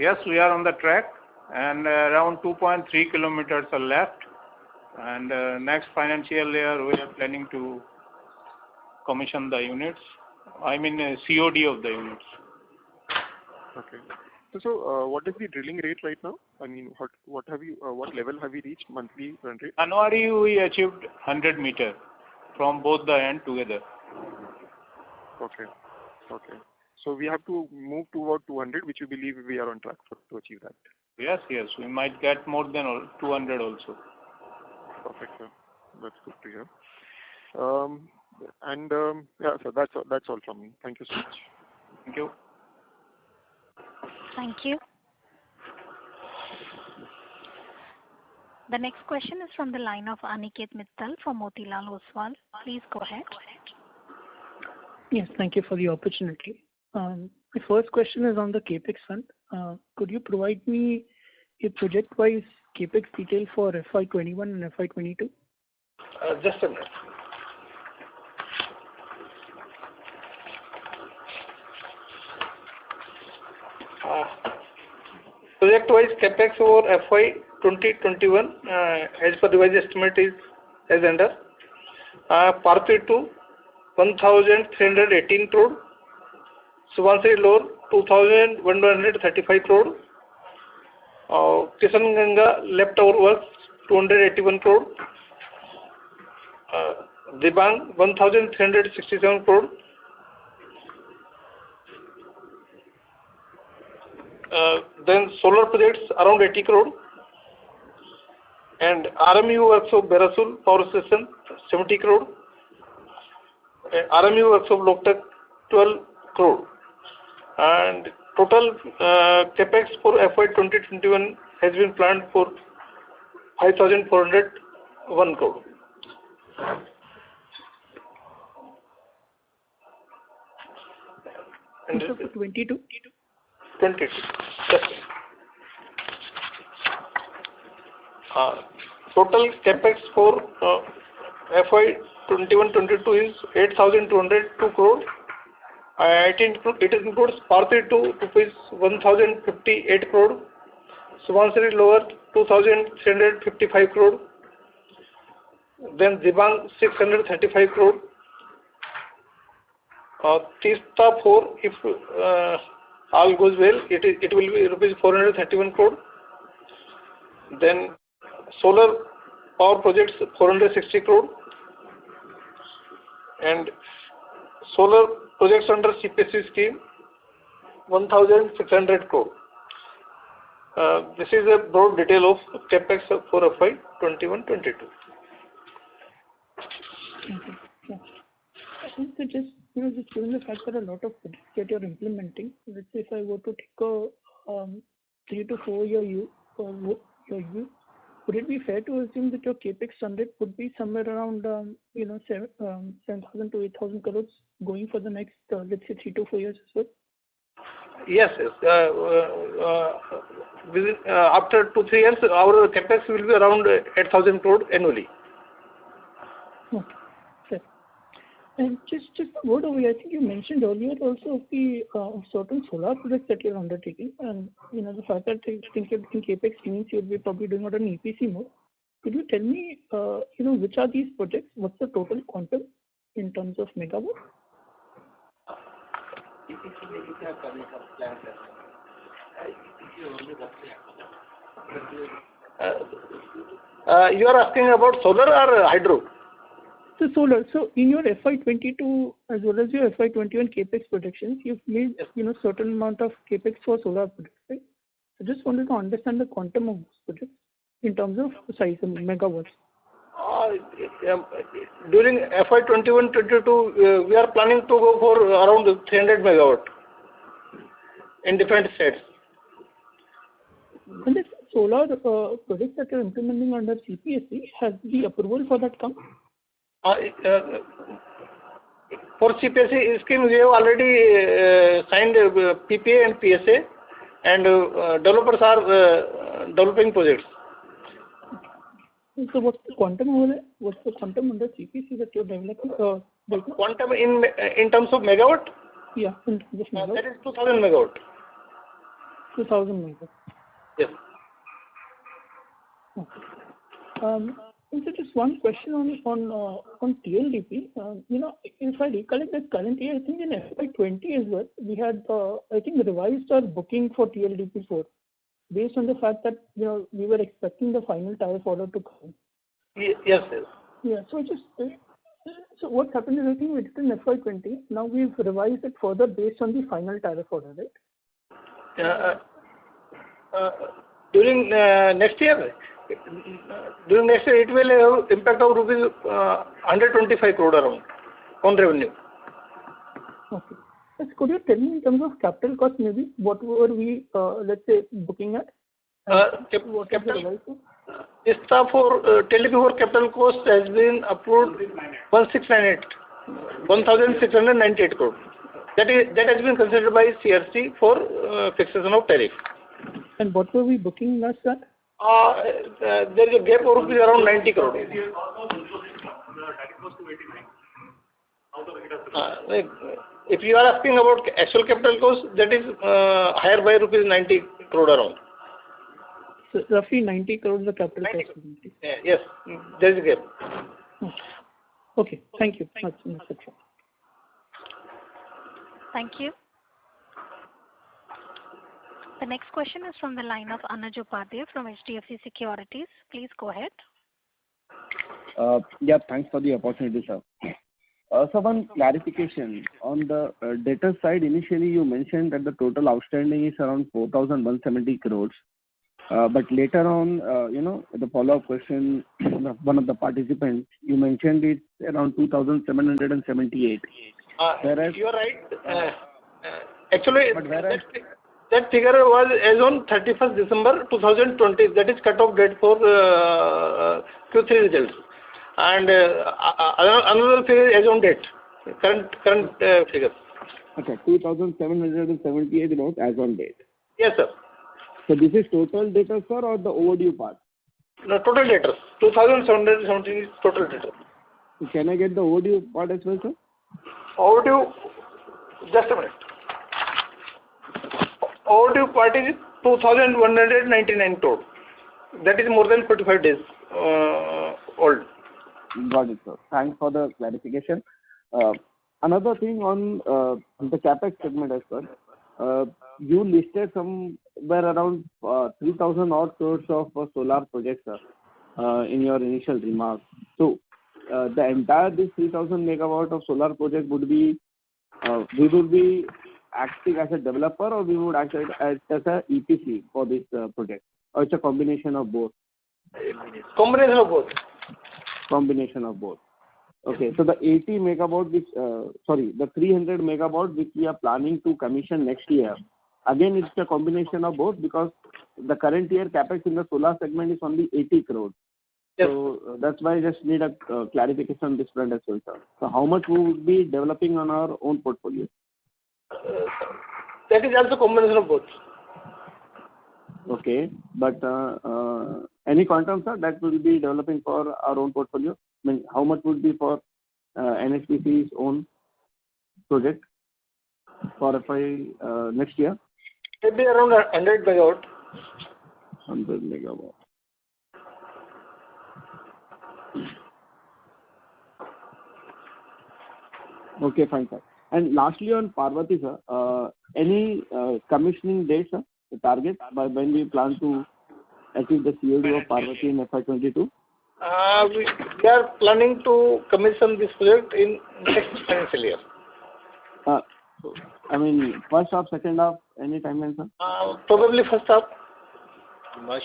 [SPEAKER 8] Yes, we are on the track, and around 2.3 kilometers are left. And next financial year, we are planning to commission the units. COD of the units.
[SPEAKER 7] Okay. So, what is the drilling rate right now? What level have you reached monthly run rate?
[SPEAKER 8] January we achieved 100 meter from both the end together.
[SPEAKER 7] Okay. So we have to move toward 200, which you believe we are on track to achieve that.
[SPEAKER 8] Yes, we might get more than 200 also.
[SPEAKER 7] Perfect, sir. That's good to hear. So that's all from me. Thank you so much.
[SPEAKER 8] Thank you.
[SPEAKER 1] Thank you. The next question is from the line of Aniket Mittal from Motilal Oswal. Please go ahead.
[SPEAKER 9] Yes, thank you for the opportunity. My first question is on the CAPEX fund. Could you provide me a project-wise CAPEX detail for FY21 and FY22?
[SPEAKER 4] Just a minute. Project-wise CAPEX for FY 2021 as per revised estimate is as under Parthi 2 1,318 crore, Subansiri Lower 2,135 crore, Kishanganga leftover works 281 crore, Dibang 1,367 crore, then solar projects around 80 crore, and RMU works of Berasul Power Station 70 crore, RMU works of Loktak 12 crore, and total CAPEX for FY 2021 has been planned for 5,401 crore.
[SPEAKER 9] And for 22?
[SPEAKER 4] 22. Total CAPEX for FY 21-22 is 8,202 crore. It includes Parthi 2 rupees 1,058 crore, Subansiri Lower 2,355 crore, Then Dibang 635 crore. Teesta 4, if all goes well, it will be rupees 431 crore. Then solar power projects 460 crore. And solar projects under CPSC scheme 1,600 crore. This is a broad detail of capex for FY 21-22.
[SPEAKER 9] Okay. So just given the fact that a lot of projects that you're implementing, let's say if I were to take a 3 to 4 year view, would it be fair to assume that your capex funded would be somewhere around 7,000 to 8,000 crores going for the next let's say 3 to 4 years as well?
[SPEAKER 4] Yes. After 2-3 years, our capex will be around 8,000 crore annually.
[SPEAKER 9] Okay. Fair. And just a word over here, I think you mentioned earlier also of the certain solar projects that you're undertaking, and the fact that I think in capex means you'll be probably doing it on EPC mode. Could you tell me, which are these projects? What's the total quantum in terms of megawatt?
[SPEAKER 4] You are asking about solar or hydro?
[SPEAKER 9] So solar. So in your FY22 as well as your FY21 capex projections, you've made certain amount of capex for solar projects, right? I just wanted to understand the quantum of those projects in terms of size and megawatts.
[SPEAKER 4] During FY 21-22, we are planning to go for around 300 megawatt in different states.
[SPEAKER 9] And this solar projects that you're implementing under CPSC, has the approval for that come?
[SPEAKER 4] For CPSC scheme, we have already signed PPA and PSA, and developers are developing projects.
[SPEAKER 9] So what's the quantum over there? What's the quantum under CPC that you're developing?
[SPEAKER 4] Quantum in terms of megawatt?
[SPEAKER 9] Yeah, in terms of megawatt.
[SPEAKER 4] That is 2,000 megawatt.
[SPEAKER 9] 2,000 megawatt.
[SPEAKER 4] Yes.
[SPEAKER 9] Okay. So just one question on TLDP. If I recollect that current year, I think in FY20 as well, we had I think revised our booking for TLDP 4. Based on the fact that we were expecting the final tariff order to come.
[SPEAKER 4] Yes.
[SPEAKER 9] Yeah. So what happened is I think we did in FY20. Now we've revised it further based on the final tariff order, right?
[SPEAKER 4] During next year, it will have impact of rupees 125 crore around on revenue.
[SPEAKER 9] Okay. Could you tell me in terms of capital cost maybe what were we let's say booking at?
[SPEAKER 4] Capital ISTA for TLDP4 capital cost has been approved 1,698 crore. That has been considered by CERC for fixation of tariff.
[SPEAKER 9] And what were we booking last year?
[SPEAKER 4] There is a gap of around 90 crore. If you are asking about actual capital cost, that is higher by rupees 90 crore around.
[SPEAKER 9] So roughly 90 crore the capital cost.
[SPEAKER 4] Yes, there is a gap.
[SPEAKER 9] Okay, thank you.
[SPEAKER 1] Thank you. The next question is from the line of Anuj Upadhyay from HDFC Securities. Please go ahead.
[SPEAKER 10] Yeah, thanks for the opportunity, sir. So one clarification on the debtor side. Initially, you mentioned that the total outstanding is around 4,170 crores. But later on, the follow-up question, one of the participants, you mentioned it's around 2,778. Whereas
[SPEAKER 4] you are right. Actually, that figure was as on 31st December 2020. That is cut-off date for Q3 results. And another figure as on date, current figure.
[SPEAKER 10] Okay, 2,778 crores as on date.
[SPEAKER 4] Yes, sir.
[SPEAKER 10] So this is total debtors, sir, or the overdue part?
[SPEAKER 4] No, total debtors. 2,717 is total debtors.
[SPEAKER 10] So can I get the overdue part as well, sir?
[SPEAKER 4] Overdue, just a minute. Overdue part is 2,199 crore. That is more than 45 days old.
[SPEAKER 10] Got it, sir. Thanks for the clarification. Another thing on the CapEx segment as well. You listed somewhere around 3,000 odd crores of solar projects, sir, in your initial remarks. So, the entire this 3,000 megawatt of solar project would be, we would be acting as a developer, or we would act as a EPC for this project, or it's a combination of both?
[SPEAKER 4] Combination of both.
[SPEAKER 10] Combination of both. Okay, so the 80 megawatt, the 300 megawatt which we are planning to commission next year, again it's a combination of both, because the current year capex in the solar segment is only 80 crores.
[SPEAKER 4] Yes.
[SPEAKER 10] So that's why I just need a clarification on this front as well, sir. So how much we would be developing on our own portfolio?
[SPEAKER 4] That is also combination of both.
[SPEAKER 10] Okay, but any quantum, sir, that will be developing for our own portfolio? I mean, how much would be for NHPC's own project for FY next year?
[SPEAKER 4] Maybe around 100 megawatt.
[SPEAKER 10] 100 megawatt. Okay, fine, sir. And lastly, on Parvati, sir, any commissioning date, sir, the target by when we plan to achieve the COD of Parvati in FY22?
[SPEAKER 4] We are planning to commission this project in next financial year.
[SPEAKER 10] I mean, first half, second half, any timeline, sir?
[SPEAKER 4] Probably first half.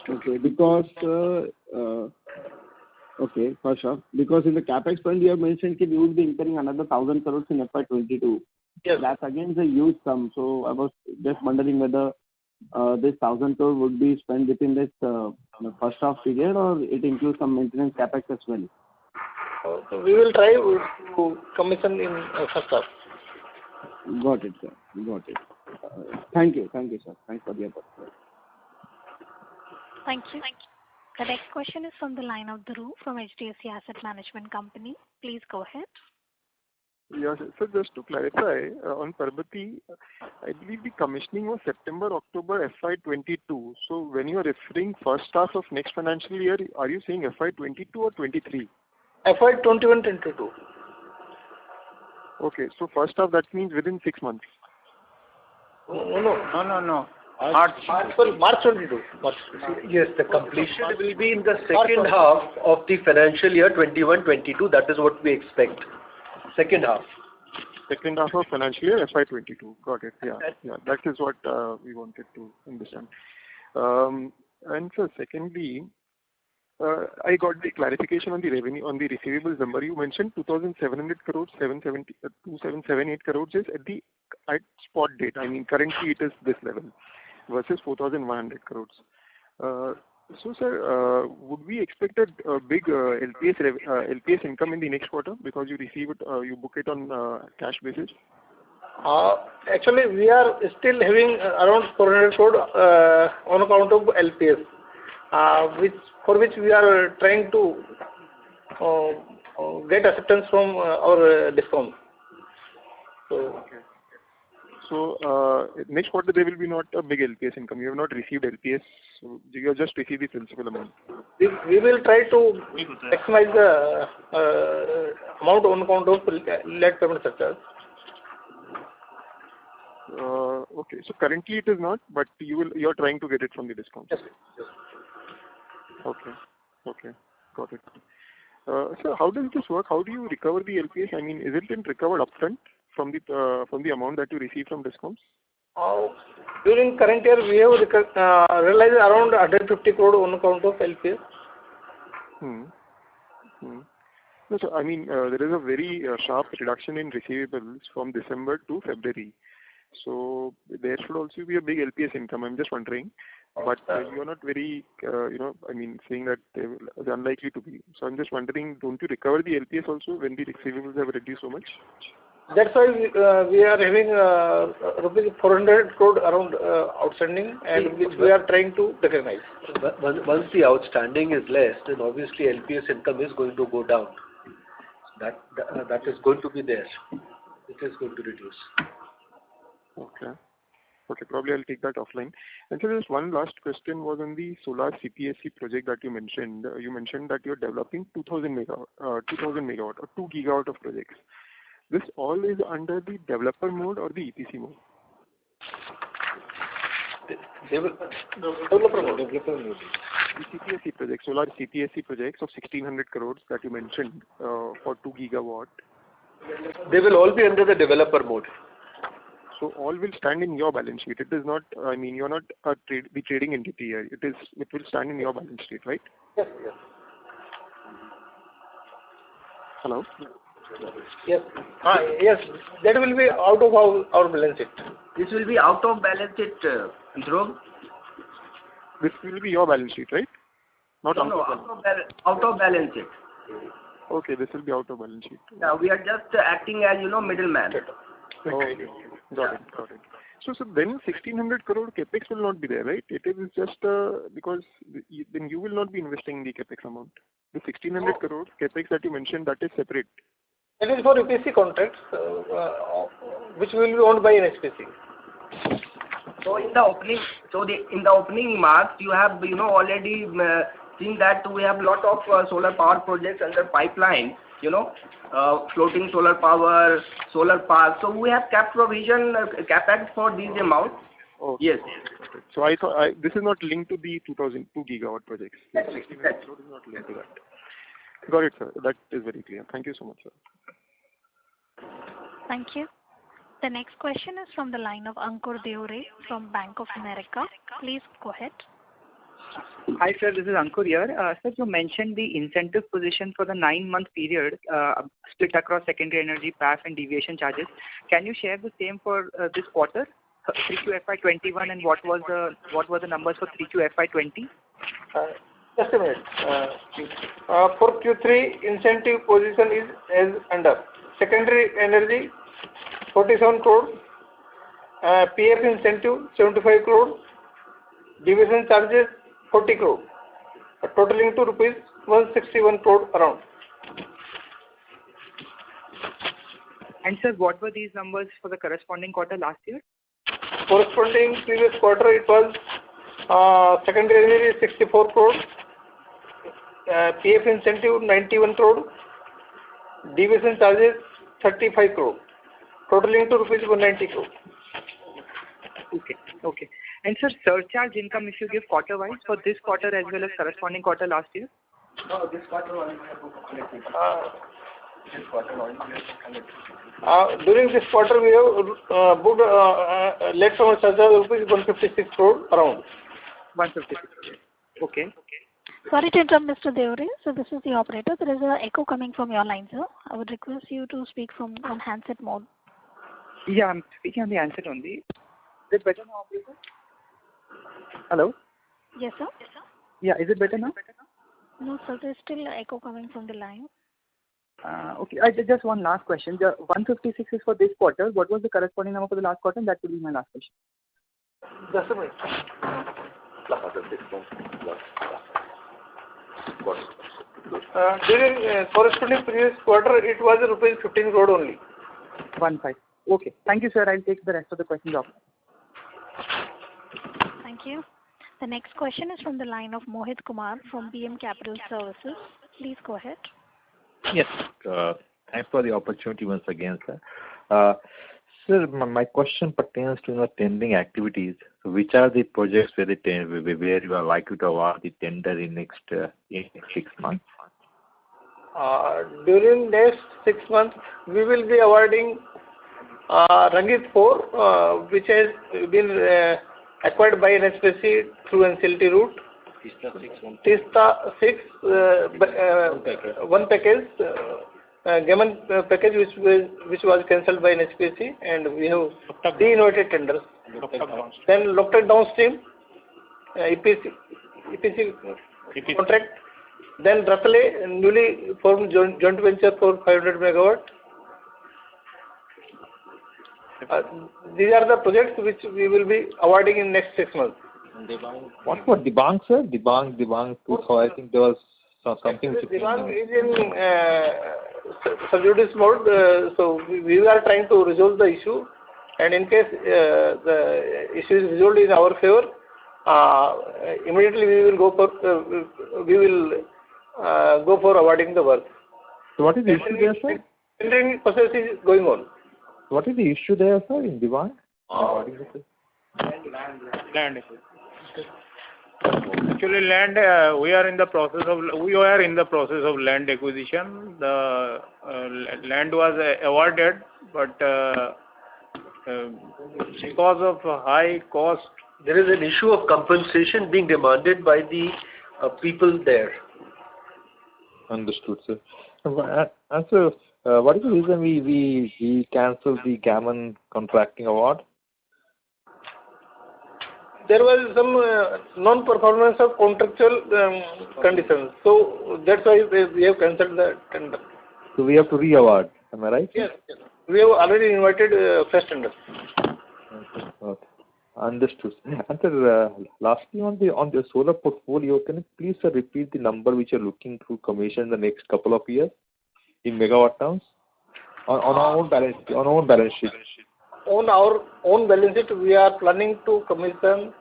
[SPEAKER 10] Okay, because first half, because in the capex fund you have mentioned that we would be incurring another 1,000 crores in FY22.
[SPEAKER 4] Yes.
[SPEAKER 10] That's again a huge sum. So I was just wondering whether this 1,000 crore would be spent within this first half period, or it includes some maintenance capex as well.
[SPEAKER 4] So we will try to commission in first half.
[SPEAKER 10] Got it, sir. Got it. Thank you, sir. Thanks for the opportunity.
[SPEAKER 1] Thank you. The next question is from the line of Dhruv from HDFC Asset Management Company. Please go ahead.
[SPEAKER 7] Yes, so just to clarify, on Parvati, I believe the commissioning was September, October FY22. So when you are referring first half of next financial year, are you saying FY22 or 23?
[SPEAKER 4] FY21-22.
[SPEAKER 7] Okay, so first half, that means within 6 months.
[SPEAKER 4] No.
[SPEAKER 8] March
[SPEAKER 4] 22.
[SPEAKER 3] Yes, the completion will be in the second half of the financial year 21-22. That is what we expect. Second half.
[SPEAKER 7] Second half of financial year FY22. Got it. Yeah. That is what we wanted to understand. And so secondly, I got the clarification on the revenue, on the receivables number. You mentioned 2,700 crores, 2,778 crores is at spot date. I mean, currently it is this level versus 4,100 crores. So, sir, would we expect a big LPS income in the next quarter because you receive it, you book it on cash basis?
[SPEAKER 4] Actually, we are still having around 400 crore on account of LPS, for which we are trying to get acceptance from our discount.
[SPEAKER 7] So, next quarter there will be not a big LPS income. You have not received LPS, so you have just received the principal amount.
[SPEAKER 4] We will try to maximize the amount on account of late payment surcharge.
[SPEAKER 7] Okay, so currently it is not, but you are trying to get it from the discount.
[SPEAKER 4] Yes.
[SPEAKER 7] Okay, got it. So how does this work? How do you recover the LPS? I mean, is it recovered upfront from the amount that you receive from discounts?
[SPEAKER 4] During current year, we have realized around 150 crore on account of LPS.
[SPEAKER 7] No, so I mean, there is a very sharp reduction in receivables from December to February. So there should also be a big LPS income. I'm just wondering, but you are not very, saying that it's unlikely to be. So I'm just wondering, don't you recover the LPS also when the receivables have reduced so much?
[SPEAKER 4] That's why we are having rupees 400 crore around outstanding, and which we are trying to recognize.
[SPEAKER 3] Once the outstanding is less, then obviously LPS income is going to go down. That is going to be there. It is going to reduce.
[SPEAKER 7] Okay. Okay, probably I'll take that offline. And so just one last question was on the solar CPSE project that you mentioned. You mentioned that you're developing 2000 megawatt or 2 gigawatt of projects. This all is under the developer mode or the EPC mode?
[SPEAKER 4] Developer mode.
[SPEAKER 7] The CPSE project, solar CPSE projects of 1600 crores that you mentioned for 2 gigawatt.
[SPEAKER 3] They will all be under the developer mode.
[SPEAKER 7] So all will stand in your balance sheet. It is not, I mean, you're not the trading entity here. It will stand in your balance sheet, right?
[SPEAKER 4] Yes, yes.
[SPEAKER 7] Hello?
[SPEAKER 4] Yes. Yes, that will be out of our balance sheet.
[SPEAKER 11] This will be out of balance sheet, Dhruv.
[SPEAKER 7] This will be your balance sheet, right? Not
[SPEAKER 11] No, out of balance sheet.
[SPEAKER 7] Okay, this will be out of balance sheet.
[SPEAKER 11] Yeah, we are just acting as, middleman.
[SPEAKER 7] Okay. Got it. So then 1600 crore capex will not be there, right? It is just because then you will not be investing in the capex amount. The 1600 crore capex that you mentioned, that is separate.
[SPEAKER 4] That is for EPC contracts, which will be owned by NHPC.
[SPEAKER 11] So in the opening remarks, you have already seen that we have lot of solar power projects under pipeline. Floating solar power, solar park. So we have kept provision capex for these amounts.
[SPEAKER 7] Okay.
[SPEAKER 11] Yes.
[SPEAKER 7] So I thought this is not linked to the 2 gigawatt projects. 1600 crore is not linked to that. Got it, sir. That is very clear. Thank you so much, sir.
[SPEAKER 1] Thank you. The next question is from the line of Ankur Deore from Bank of America. Please go ahead.
[SPEAKER 12] Hi, sir. This is Ankur here. Sir, you mentioned the incentive position for the 9-month period split across secondary energy, PAF, and deviation charges. Can you share the same for this quarter, 3Q FY21, and what were the numbers for 3Q FY20?
[SPEAKER 4] Just a minute. For Q3, incentive position is as under. Secondary energy, 47 crore. PF incentive, 75 crore. Deviation charges, 40 crore. Totaling to rupees 161 crore around.
[SPEAKER 12] And sir, what were these numbers for the corresponding quarter last year?
[SPEAKER 4] Corresponding previous quarter, it was secondary energy 64 crore. PF incentive 91 crore. Deviation charges 35 crore. Totaling to rupees 190 crore.
[SPEAKER 12] Okay. And sir, surcharge income, if you give quarter-wise for this quarter as well as corresponding quarter last year?
[SPEAKER 11] No, this quarter only we have booked 100. This quarter only we have booked 100.
[SPEAKER 4] During this quarter, we have booked late from surcharge rupees 156 crore around.
[SPEAKER 12] 156 crore. Okay.
[SPEAKER 1] Sorry to interrupt, Mr. Deore. So this is the operator. There is an echo coming from your line, sir. I would request you to speak on handset mode.
[SPEAKER 12] Yeah, I'm speaking on the handset only. Is it better now, operator? Hello?
[SPEAKER 1] Yes, sir.
[SPEAKER 12] Yeah, is it better now?
[SPEAKER 1] No, sir. There's still echo coming from the line.
[SPEAKER 12] Okay. Just one last question. The 156 is for this quarter. What was the corresponding number for the last quarter? That will be my last question.
[SPEAKER 4] Just a minute. During corresponding previous quarter, it was rupees 15 crore only.
[SPEAKER 12] 15. Okay. Thank you, sir. I'll take the rest of the questions off.
[SPEAKER 1] Thank you. The next question is from the line of Mohit Kumar from BM Capital Services. Please go ahead.
[SPEAKER 5] Yes. Thanks for the opportunity once again, sir. Sir, my question pertains to tendering activities. So which are the projects where you are likely to award the tender in next 6 months?
[SPEAKER 4] During next 6 months, we will be awarding Rangit 4, which has been acquired by NHPC through NCLT route. Tista 6, one package, Gammon package which was cancelled by NHPC, and we have 3 invited tenders. Then Loktak downstream, EPC contract. Then Ratle, newly formed joint venture for 500 megawatt. These are the projects which we will be awarding in next 6 months.
[SPEAKER 5] What for Dibang, sir? Dibang. So I think there was something.
[SPEAKER 4] Dibang is in sub judice mode, so we are trying to resolve the issue. and in case the issue is resolved in our favor, immediately we will go for awarding the work.
[SPEAKER 5] So what is the issue there, sir?
[SPEAKER 4] Tendering process is going on.
[SPEAKER 5] What is the issue there, sir, in Diwan?
[SPEAKER 8] Land. Actually, land. We are in the process of land acquisition. The land was awarded, but because of high cost,
[SPEAKER 3] there is an issue of compensation being demanded by the people there.
[SPEAKER 5] Understood, sir. And so, what is the reason we cancelled the Gammon contracting award?
[SPEAKER 4] There was some non-performance of contractual conditions, so that's why we have cancelled the tender.
[SPEAKER 5] So we have to re-award, am I right?
[SPEAKER 4] Yes. We have already invited fresh tender.
[SPEAKER 5] Okay. Understood. And sir, lastly on the solar portfolio, can you please repeat the number which you're looking to commission in the next couple of years in megawatt terms on our own balance sheet?
[SPEAKER 4] On our own balance sheet, we are planning to commission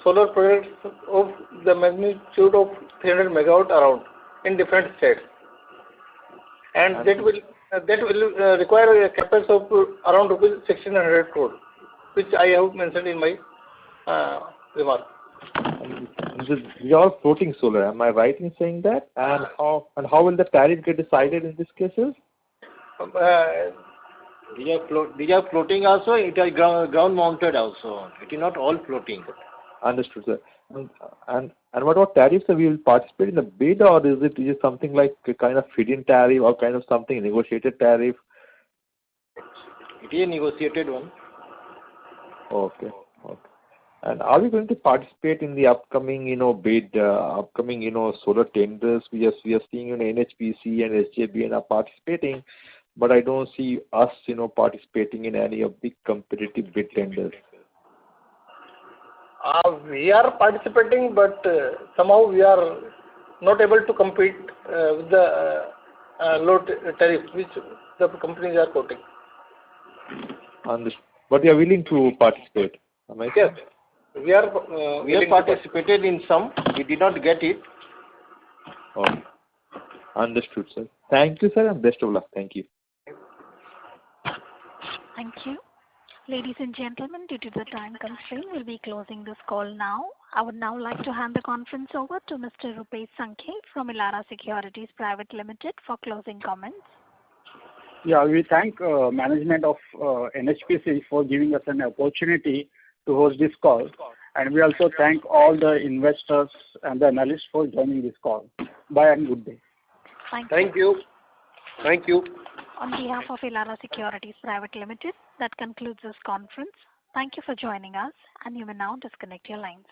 [SPEAKER 4] solar projects of the magnitude of 300 megawatt around in different states, and that will require a capex of around rupees 1,600 crore, which I have mentioned in my remark.
[SPEAKER 5] We are floating solar. Am I right in saying that? And how will the tariff get decided in these cases?
[SPEAKER 13] These are floating also. It is ground mounted also. It is not all floating.
[SPEAKER 5] Understood, sir. And what about tariffs? We will participate in the bid, or is it something like a kind of feed-in tariff or kind of something negotiated tariff?
[SPEAKER 13] It is a negotiated one.
[SPEAKER 5] Okay. And are we going to participate in the upcoming, bid, upcoming, solar tenders? We are seeing, NHPC and SJBN are participating, but I don't see us, participating in any of the competitive bid tenders.
[SPEAKER 4] We are participating, but somehow we are not able to compete with the low tariff which the companies are quoting.
[SPEAKER 5] Understood. But you are willing to participate, am I
[SPEAKER 4] Yes. We are
[SPEAKER 13] participated in some. We did not get it.
[SPEAKER 5] Okay. Understood, sir. Thank you, sir, and best of luck. Thank you.
[SPEAKER 1] Thank you. Ladies and gentlemen, due to the time constraint, we'll be closing this call now. I would now like to hand the conference over to Mr. Rupesh Sankhe from Elara Securities Private Limited for closing comments.
[SPEAKER 2] Yeah, we thank management of NHPC for giving us an opportunity to host this call, and we also thank all the investors and the analysts for joining this call. Bye and good day.
[SPEAKER 3] Thank you.
[SPEAKER 1] On behalf of Elara Securities Private Limited, that concludes this conference. Thank you for joining us, and you may now disconnect your lines.